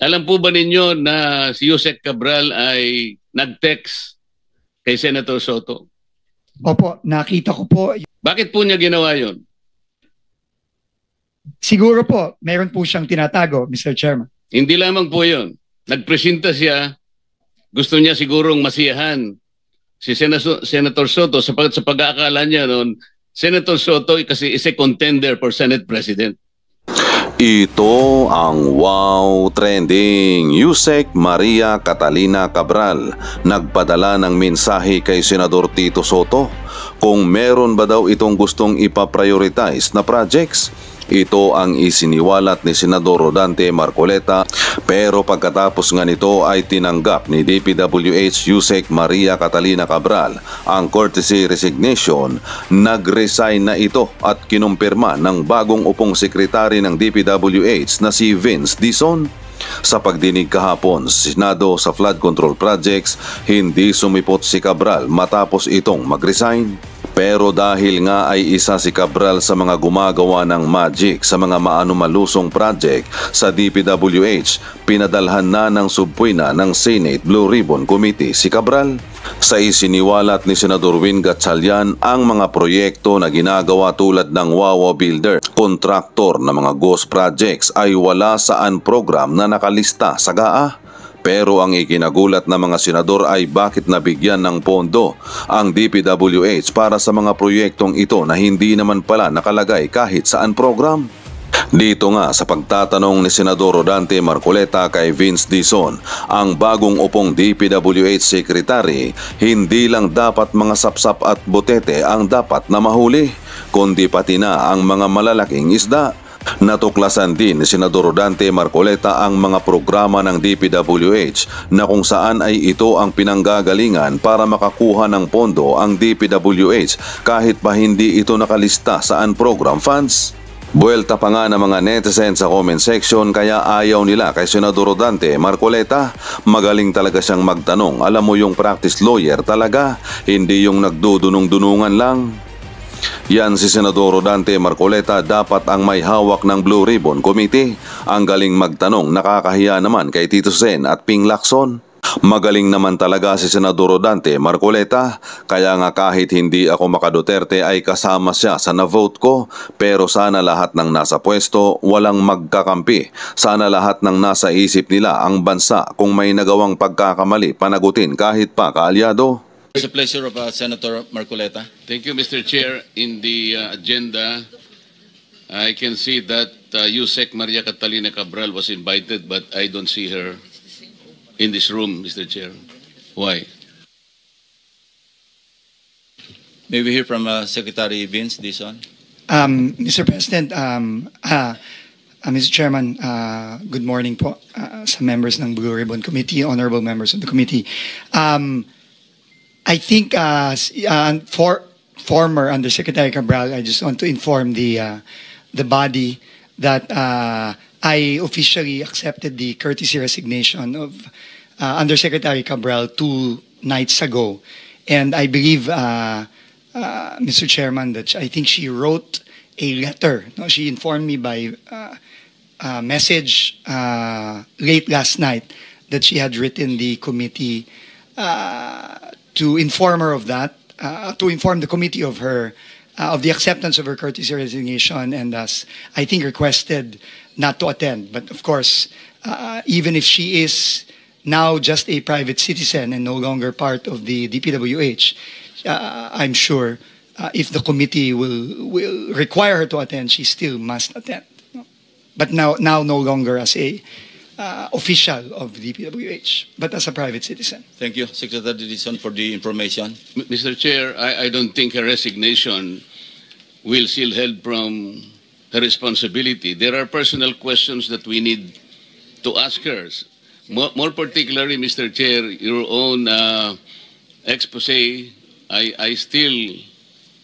Alam po ba ninyo na si Yusek Cabral ay nag-text kay Senator Soto? Opo, nakita ko po. Bakit po niya ginawa yon? Siguro po, meron po siyang tinatago, Mr. Chairman. Hindi lamang po yon. Nagpresenta siya, gusto niya sigurong masiyahan si Senator Soto sa pag-aakala niya noon, Senator Soto kasi is a contender for Senate President. Ito ang Wow Trending. Yusek Maria Catalina Cabral nagpadala ng mensahe kay Senador Tito Soto kung meron ba daw itong gustong ipaprioritize na projects. Ito ang isiniwalat ni Senador Rodante Marcoleta, pero pagkatapos nga nito ay tinanggap ni DPWH Yusek Maria Catalina Cabral ang courtesy resignation. Nag-resign na ito at kinumpirma ng bagong upong sekretary ng DPWH na si Vince Dizon. Sa pagdinig kahapon sa Senado sa flood control projects, hindi sumipot si Cabral matapos itong mag-resign. Pero dahil nga ay isa si Cabral sa mga gumagawa ng magic sa mga maanumalusong project sa DPWH, pinadalhan na ng subpoena ng Senate Blue Ribbon Committee si Cabral. Sa isiniwalat ni Senador Win Gatchalian, ang mga proyekto na ginagawa tulad ng Wawa Builder, kontraktor na mga ghost projects ay wala sa program na nakalista sa GAA. Pero ang ikinagulat ng mga senador ay bakit nabigyan ng pondo ang DPWH para sa mga proyektong ito na hindi naman pala nakalagay kahit saan program. Dito nga sa pagtatanong ni Senador Rodante Marcoleta kay Vince Dizon, ang bagong upong DPWH Secretary, hindi lang dapat mga sapsap at botete ang dapat na mahuli, kundi pati na ang mga malalaking isda. Natuklasan din ni Senador Rodante Marcoleta ang mga programa ng DPWH na kung saan ay ito ang pinanggagalingan para makakuha ng pondo ang DPWH kahit pa hindi ito nakalista sa program funds. Buwelta pa nga ng mga netizens sa comment section kaya ayaw nila kay Senador Rodante Marcoleta. Magaling talaga siyang magtanong, alam mo yung practice lawyer talaga, hindi yung nagdudunong-dunungan lang. Yan si Senador Rodante Marcoleta, dapat ang may hawak ng Blue Ribbon Committee. Ang galing magtanong, nakakahiya naman kay Tito Sen at Ping Lacson. Magaling naman talaga si Senador Rodante Marcoleta, kaya nga kahit hindi ako maka-Duterte ay kasama siya sa na-vote ko. Pero sana lahat ng nasa pwesto walang magkakampi. Sana lahat ng nasa isip nila ang bansa, kung may nagawang pagkakamali panagutin kahit pa kaalyado. It's a pleasure of Senator Marcoleta. Thank you, Mr. Chair. In the agenda, I can see that Yusek Maria Catalina Cabral was invited, but I don't see her in this room, Mr. Chair. Why? May we hear from Secretary Vince Dizon? Mr. President, Mr. Chairman, good morning po sa members ng Blue Ribbon Committee, honorable members of the committee. I think for former Undersecretary Cabral, I just want to inform the body that I officially accepted the courtesy resignation of Undersecretary Cabral 2 nights ago, and I believe, Mr. Chairman, that I think she wrote a letter. No, she informed me by message late last night that she had written the committee. To inform her of that, to inform the committee of her, of the acceptance of her courtesy resignation, and thus, I think, requested not to attend. But of course, even if she is now just a private citizen and no longer part of the DPWH, I'm sure if the committee will require her to attend, she still must attend. But now no longer as a official of the DPWH, but as a private citizen. Thank you, Secretary Dizon, for the information. Mr. Chair, I don't think her resignation will shield her from her responsibility. There are personal questions that we need to ask her. More particularly, Mr. Chair, your own expose, I still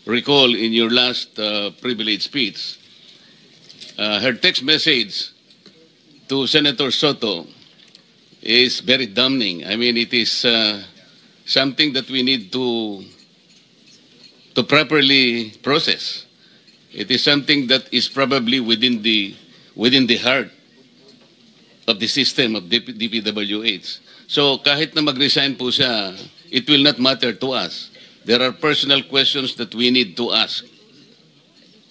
recall in your last privilege speech, her text message to Senator Soto is very damning. I mean, it is something that we need to properly process. It is something that is probably within the heart of the system of DPWH. So kahit na mag-resign po siya, it will not matter to us. There are personal questions that we need to ask.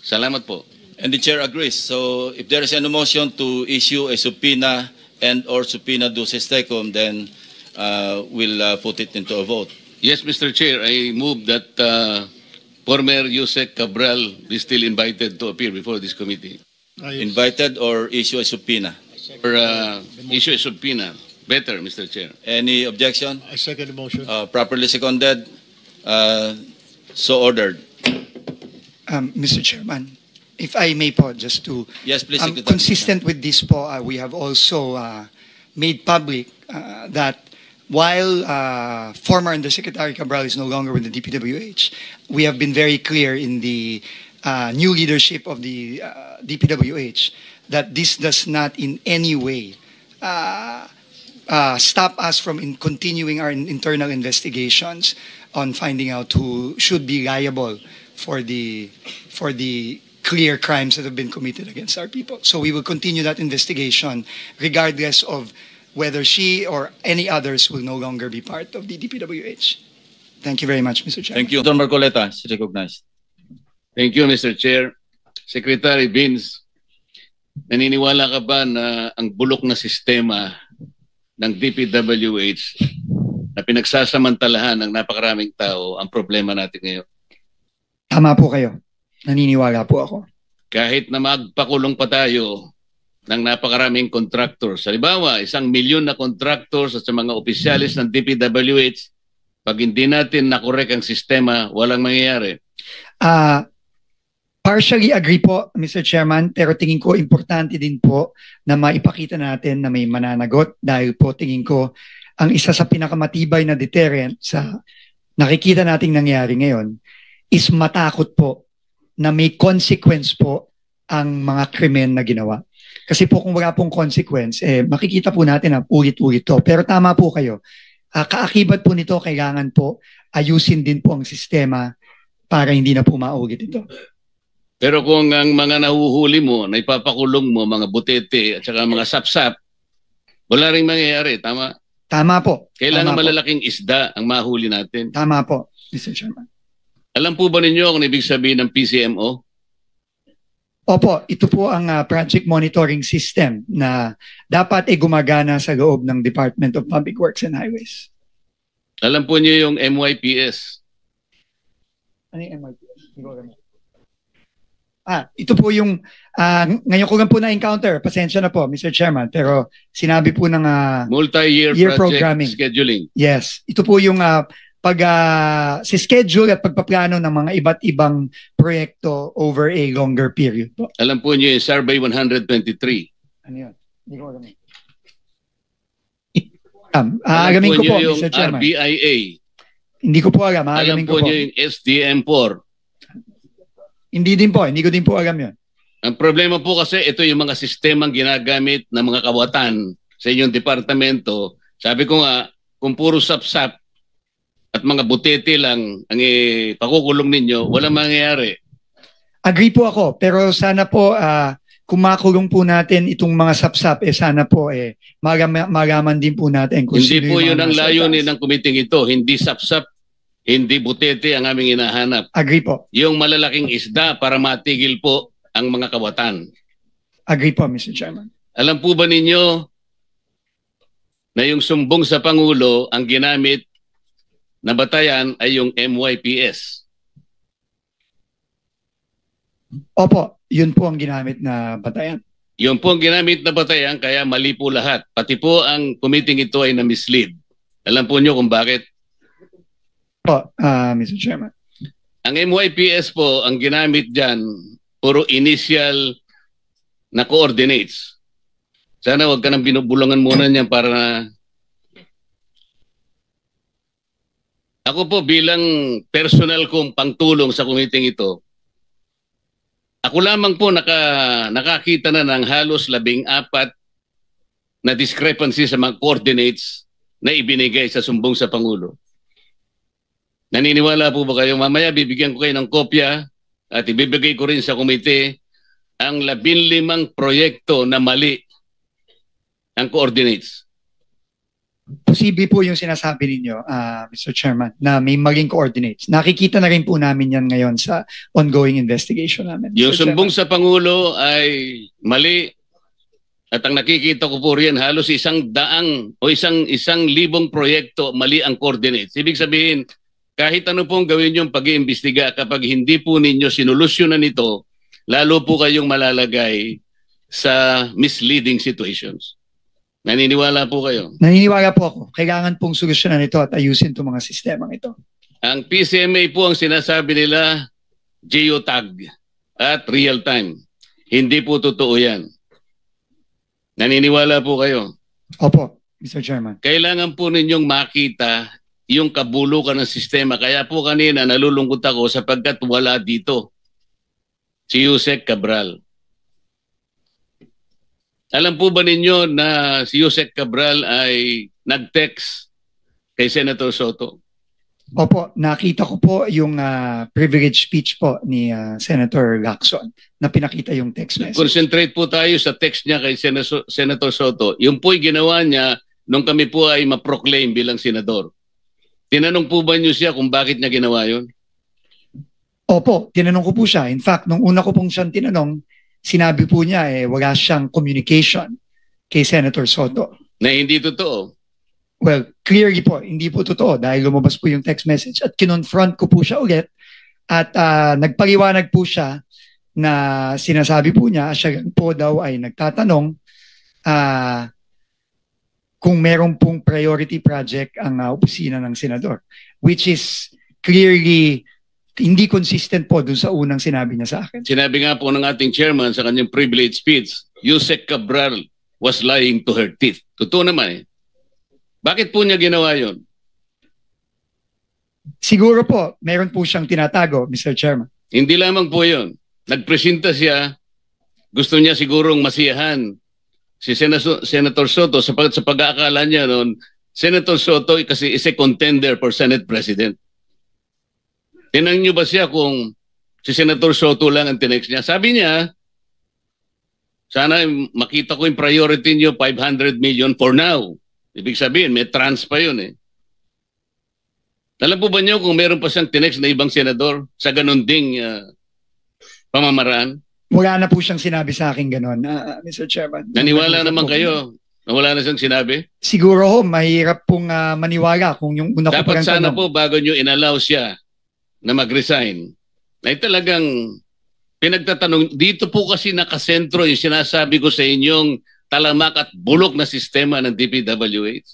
Salamat po. And the chair agrees. So if there is an motion to issue a subpoena and or subpoena duces tecum, then we'll put it into a vote. Yes, Mr. Chair, I move that former Yusek Cabral be still invited to appear before this committee. Invited or issue a subpoena. Or issue a subpoena. Better, Mr. Chair. Any objection? I second the motion. Properly seconded. So ordered. Mr. Chairman, if I may po, just to Yes, please, Secretary. consistent with this po, we have also made public that while former Undersecretary Cabral is no longer with the DPWH, we have been very clear in the new leadership of the DPWH that this does not in any way stop us from continuing our internal investigations on finding out who should be liable for the clear crimes that have been committed against our people. So we will continue that investigation regardless of whether she or any others will no longer be part of the DPWH. Thank you very much, Mr. Chairman. Thank you. Don Marcoleta is recognized. Thank you, Mr. Chair. Secretary Vince, naniniwala ka ba na ang bulok na sistema ng DPWH na pinagsasamantalahan ng napakaraming tao ang problema natin ngayon? Tama po kayo. Naniniwala po ako. Kahit na magpakulong pa tayo ng napakaraming contractors. Halimbawa, 1 milyon na contractors at sa mga opisyalis ng DPWH, pag hindi natin nakorek ang sistema, walang mangyayari. Partially agree po, Mr. Chairman, pero tingin ko importante din po na maipakita natin na may mananagot dahil po tingin ko ang isa sa pinakamatibay na deterrent sa nakikita nating nangyari ngayon is matakot po na may consequence po ang mga krimen na ginawa. Kasi po kung wala pong consequence, makikita po natin na ulit-ulit to. Pero tama po kayo. Kaakibat po nito, kailangan po ayusin din po ang sistema para hindi na po maulit ito. Pero kung ang mga nahuhuli mo, na ipapakulong mo, mga butete at saka mga sapsap, wala rin mangyayari. Tama? Tama po. Kailangan Tama malalaking isda ang mahuli natin. Tama po, Mr. Chairman. Alam po ba ninyo kung ibig sabihin ng PCMO? Opo, ito po ang project monitoring system na dapat gumagana sa loob ng Department of Public Works and Highways. Alam po niyo yung MYPS? Ano yung MYPS? Ito po yung, ngayon ko lang po na-encounter, pasensya na po, Mr. Chairman, pero sinabi po ng multi-year year project programming. Scheduling. Yes, ito po yung si schedule at pagpaplano ng mga iba't ibang proyekto over a longer period po. Alam po niyo yung Survey 123. Ano yun? Hindi ko alam. Aalamin ko po, Mr. Chairman. RBIA. Hindi ko po alam. Alam Aalamin ko po po. niyo yung SDM4. Hindi din po. Hindi ko din po alam yun. Ang problema po kasi ito yung mga sistemang ginagamit ng mga kawatan sa inyong departamento. Sabi ko nga, kung puro sapsap at mga butete lang ang pakukulong ninyo, walang mangyayari. Agree po ako. Pero sana po, kung makulong po natin itong mga sapsap, sana po magaman din po natin. Kung Hindi po yun ang layunin ng... ng kumiting ito. Hindi sapsap, hindi butete ang aming hinahanap. Agree po. Yung malalaking isda para matigil po ang mga kawatan. Agree po, Mr. Chairman. Alam po ba ninyo na yung sumbong sa Pangulo ang ginamit na batayan ay yung MYPS? Opo, yun po ang ginamit na batayan. Yun po ang ginamit na batayan, kaya mali po lahat. Pati po ang committee ito ay na-mislead. Alam po nyo kung bakit? Po, Mr. Chairman. Ang MYPS po, ang ginamit dyan, puro initial na coordinates. Sana wag ka nang binubulungan muna niyan para na... Ako po bilang personal kong pangtulong sa committee ito, ako lamang po nakakita na ng halos 14 na discrepancy sa mga coordinates na ibinigay sa sumbong sa Pangulo. Naniniwala po ba kayo? Mamaya bibigyan ko kayo ng kopya at ibibigay ko rin sa komite ang 15 proyekto na mali ang coordinates. Posible po yung sinasabi ninyo, Mr. Chairman, na may maling coordinates. Nakikita na rin po namin yan ngayon sa ongoing investigation namin. Yung Mr. sumbong Chairman. sa Pangulo ay mali at ang nakikita ko po riyan halos 100 o isang libong proyekto mali ang coordinates. Ibig sabihin, kahit ano pong gawin yung pag-iimbestiga, kapag hindi po ninyo sinolusyonan ito, lalo po kayong malalagay sa misleading situations. Naniniwala po kayo? Naniniwala po ako. Kailangan pong solusyonan ito at ayusin itong mga sistemang ito. Ang PCMA po ang sinasabi nila geotag at real time. Hindi po totoo yan. Naniniwala po kayo? Opo, Mr. Chairman. Kailangan po ninyong makita yung kabulukan ng sistema. Kaya po kanina nalulungkot ako sapagkat wala dito si Yusek Cabral. Alam po ba ninyo na si Yusek Cabral ay nag-text kay Senator Soto? Opo, nakita ko po yung privilege speech po ni Senator Lacson na pinakita yung text message. Concentrate po tayo sa text niya kay Senator Soto. Yung po'y ginawa niya nung kami po ay ma-proclaim bilang senador. Tinanong po ba niyo siya kung bakit niya ginawa yun? Opo, tinanong ko po siya. In fact, nung una ko pong siyang tinanong, sinabi po niya wala siyang communication kay Senator Soto. Na hindi totoo. Well, clearly po, hindi po totoo dahil lumabas po yung text message at kinonfront ko po siya ulit at nagpaliwanag po siya na sinasabi po niya, siya po daw ay nagtatanong kung meron pong priority project ang opisina ng senador, which is clearly hindi consistent po dun sa unang sinabi niya sa akin. Sinabi nga po ng ating chairman sa kanyang privilege speech, Yusek Cabral was lying to her teeth. Totoo naman eh. Bakit po niya ginawa yun? Siguro po, meron po siyang tinatago, Mr. Chairman. Hindi lamang po yun. Nagpresenta siya, gusto niya sigurong masiyahan si Senator Soto sa pag-aakala niya noon, Senator Soto kasi is a contender for Senate President. Tinanong niyo ba siya kung si Senator Soto lang ang tinext niya? Sabi niya, sana makita ko yung priority niyo, 500 million for now. Ibig sabihin, may trans pa yun eh. Alam po ba niyo kung meron pa siyang tinext na ibang senador sa ganun ding pamamaraan? Wala na po siyang sinabi sa akin ganun, Mr. Chairman. Naniwala naman kayo na wala na siyang sinabi? Siguro ho, mahirap pong maniwala kung yung una ko Dapat parang sana tanong. po bago niyo inallow siya na mag-resign, ay talagang pinagtatanong. Dito po kasi nakasentro yung sinasabi ko sa inyong talamak at bulok na sistema ng DPWH.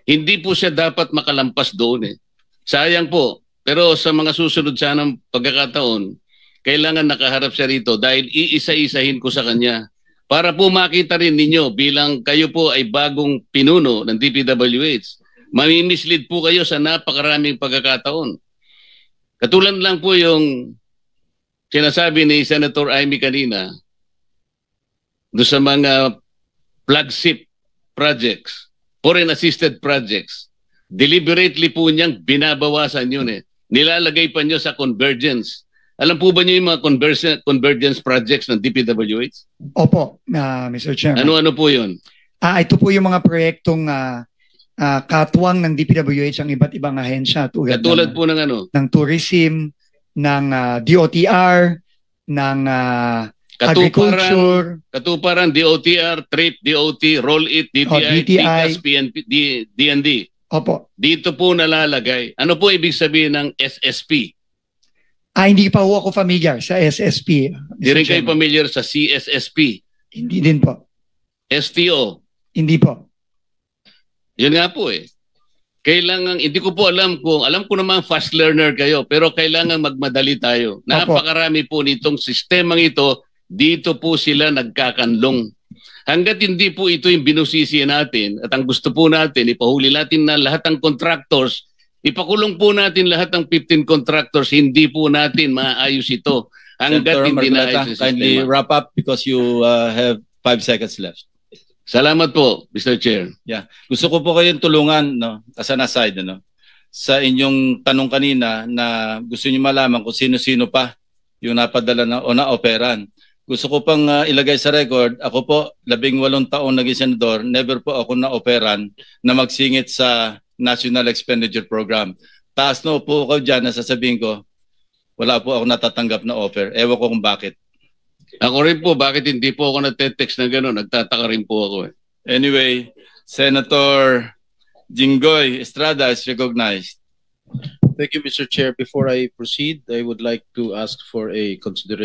Hindi po siya dapat makalampas doon eh. Sayang po. Pero sa mga susunod sanang pagkakataon, kailangan nakaharap siya rito dahil iisa-isahin ko sa kanya para po makita rin ninyo bilang kayo po ay bagong pinuno ng DPWH. Mamimislead po kayo sa napakaraming pagkakataon. Katulad lang po yung sinasabi ni Senator Amy kanina doon sa mga flagship projects, foreign assisted projects. Deliberately po niyang binabawasan yun eh. Nilalagay pa niyo sa convergence. Alam po ba niyo yung mga convergence projects ng DPWH? Opo, Mr. Chairman. Ano-ano po yun? Ito po yung mga proyektong katuwang ng DPWH ang iba't ibang ahensya Katulad po ng ano? ng tourism, ng DOTR, ng agriculture, Katuparan, DOTR, TRIP, DOT, Roll It, DTI, DTI. TICAS, PNP, DND. Opo. Dito po nalalagay. Ano po ibig sabihin ng SSP? Hindi pa ho ako familiar sa SSP. Di rin kayo familiar sa CSSP, Hindi din po. STO. Hindi po. Yun nga po eh. Kailangan, hindi ko po alam ko naman fast learner kayo, pero kailangan magmadali tayo. Napakarami po nitong sistemang ito, dito po sila nagkakanlong. Hanggat hindi po ito yung binusisi natin at ang gusto po natin, ipahuli natin na lahat ng contractors, ipakulong po natin lahat ng 15 contractors, hindi po natin maayos ito. Hanggat Senator hindi Marcoleta, naayos yung kindly sistema. wrap up because you have 5 seconds left. Salamat po, Mr. Chair. Yeah. Gusto ko po kayong tulungan, no, as an aside, no, sa inyong tanong kanina na gusto niyo malaman kung sino-sino pa yung napadala na, o na-operan. Gusto ko pang ilagay sa record, ako po, 18 taon naging senador, never po ako na-operan na magsingit sa National Expenditure Program. Taas na po ako dyan, nasasabihin ko, wala po ako natatanggap na offer. Ewan ko kung bakit. Ako rin po, bakit hindi po ako nagte-text na gano'n? Nagtataka rin po ako eh. Anyway, Senator Jinggoy Estrada is recognized. Thank you, Mr. Chair. Before I proceed, I would like to ask for a consideration.